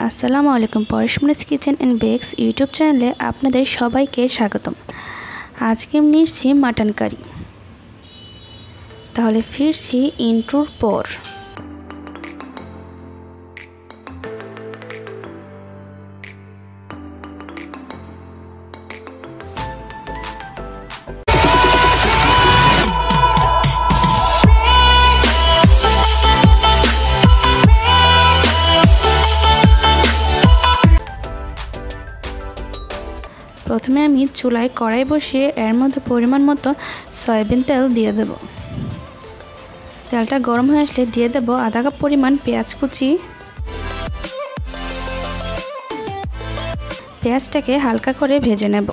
আসসালামু আলাইকুম। পরশমনিস kitchen and bakes YouTube চ্যানেলে আপনাদের সবাইকে স্বাগতম। আজকে আমি নিচ্ছি মাটন কারি। তাহলে ফিরছি ইন্ট্রোর পর। প্রথমে আমি চুলায় কড়াই বসিয়ে এর মধ্যে পরিমাণ মতো সয়াবিন তেল দিয়ে দেব। তেলটা গরম হয়ে আসলে দিয়ে দেব আধা কাপ পরিমাণ পেঁয়াজ কুচি। পেঁয়াজটাকে হালকা করে ভেজে নেব।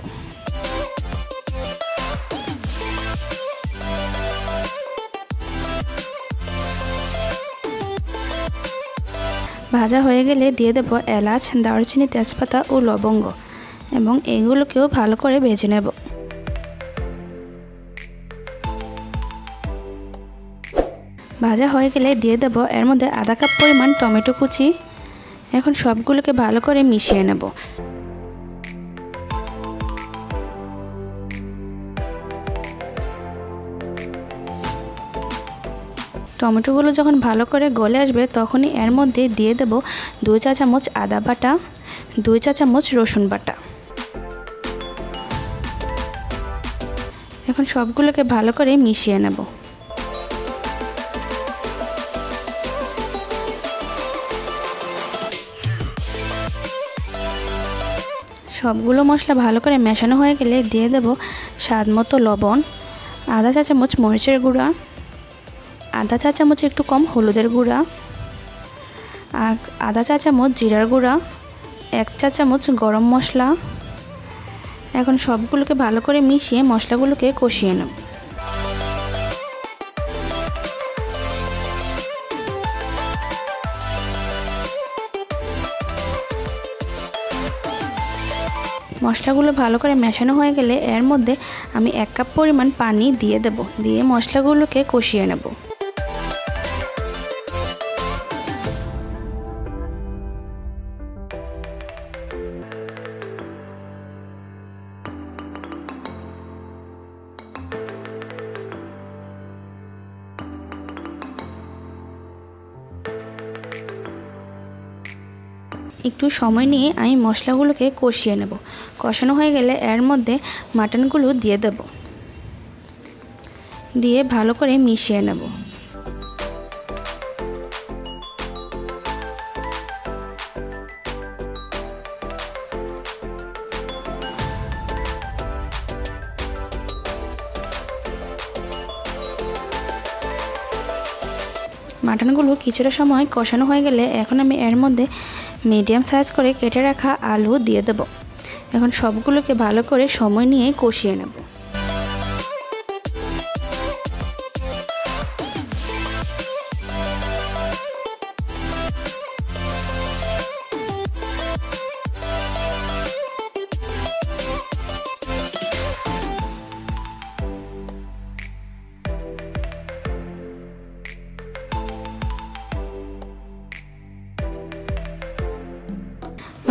ভাজা হয়ে গেলে দিয়ে দেব এলাচ, দারুচিনি, তেজপাতা ও লবঙ্গ এবং এগুলোকেও ভালো করে ভেজে নেব। ভাজা হয়ে গেলে দিয়ে দেব এর মধ্যে আধা কাপ পরিমাণ টমেটো কুচি। এখন সবগুলোকে ভালো করে মিশিয়ে নেব। টমেটোগুলো যখন ভালো করে গলে আসবে তখনই এর মধ্যে দিয়ে দেব 2 চা চামচ আদা বাটা, 2 চা চামচ রসুন বাটা। এখন সবগুলোকে ভালো করে মিশিয়ে নেব। সবগুলো মশলা ভালো করে মেশানো হয়ে গেলে দিয়ে দেব স্বাদ মতো লবণ, আধা চা চামচ মরিচের গুঁড়া, আধা চা চামচ একটু কম হলুদের গুঁড়া, আর আধা চা চামচ জিরার গুঁড়া, 1 চা চামচ গরম মশলা। এখন সবগুলোকে ভালো করে মিশিয়ে মশলাগুলোকে কষিয়ে নেব। মশলাগুলো ভালো করে মেশানো হয়ে গেলে এর মধ্যে আমি 1 কাপ পরিমাণ পানি দিয়ে দেব। দিয়ে মশলাগুলোকে কষিয়ে নেব। একটু সময় নিয়ে আমি মশলাগুলোকে কষিয়ে নেব। কষানো হয়ে গেলে এর মধ্যে মাটনগুলো দিয়ে দেব। দিয়ে ভালো করে মিশিয়ে নেব। মাটনগুলো কিছুটা সময় কষানো হয়ে গেলে এখন আমি এর মধ্যে মিডিয়াম সাইজ করে কেটে রাখা আলু দিয়ে দেব। এখন সবগুলোকে ভালো করে সময় নিয়ে কষিয়ে নেব।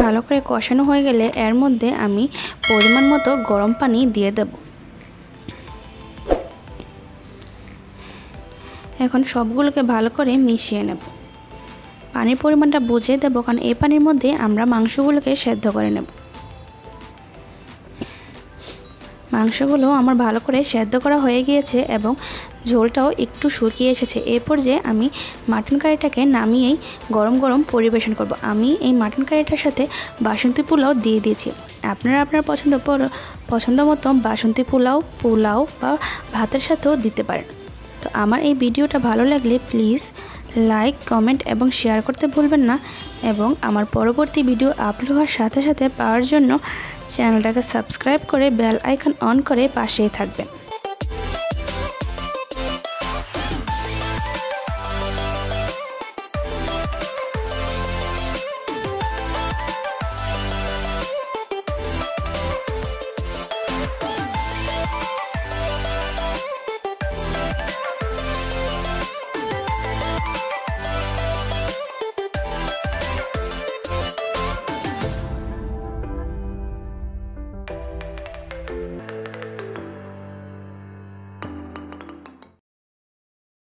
ভালো করে কষানো হয়ে গেলে এর মধ্যে আমি পরিমাণ মতো গরম পানি দিয়ে দেব। এখন সবগুলোকে ভালো করে মিশিয়ে নেব। পানির পরিমাণটা বুঝে দেব, কারণ এই পানির মধ্যে আমরা মাংসগুলোকে সেদ্ধ করে নেব। মাংসগুলো আমার ভালো করে সেদ্ধ করা হয়ে গিয়েছে এবং ঝোলটাও একটু শুকিয়ে এসেছে। এরপর যে আমি মাটন কারিটাকে নামিয়েই গরম গরম পরিবেশন করব। আমি এই মাটন কারিটার সাথে বাসন্তী পোলাও দিয়ে দিয়েছি। আপনারা আপনার পছন্দ মতো বাসন্তী পোলাও বা ভাতের সাথেও দিতে পারেন। তো আমার এই ভিডিওটা ভালো লাগলে প্লিজ লাইক, কমেন্ট এবং শেয়ার করতে ভুলবেন না। এবং আমার পরবর্তী ভিডিও আপলোড হওয়ার সাথে সাথে পাওয়ার জন্য চ্যানেলটাকে সাবস্ক্রাইব করে বেল আইকন অন করে পাশেই থাকবেন।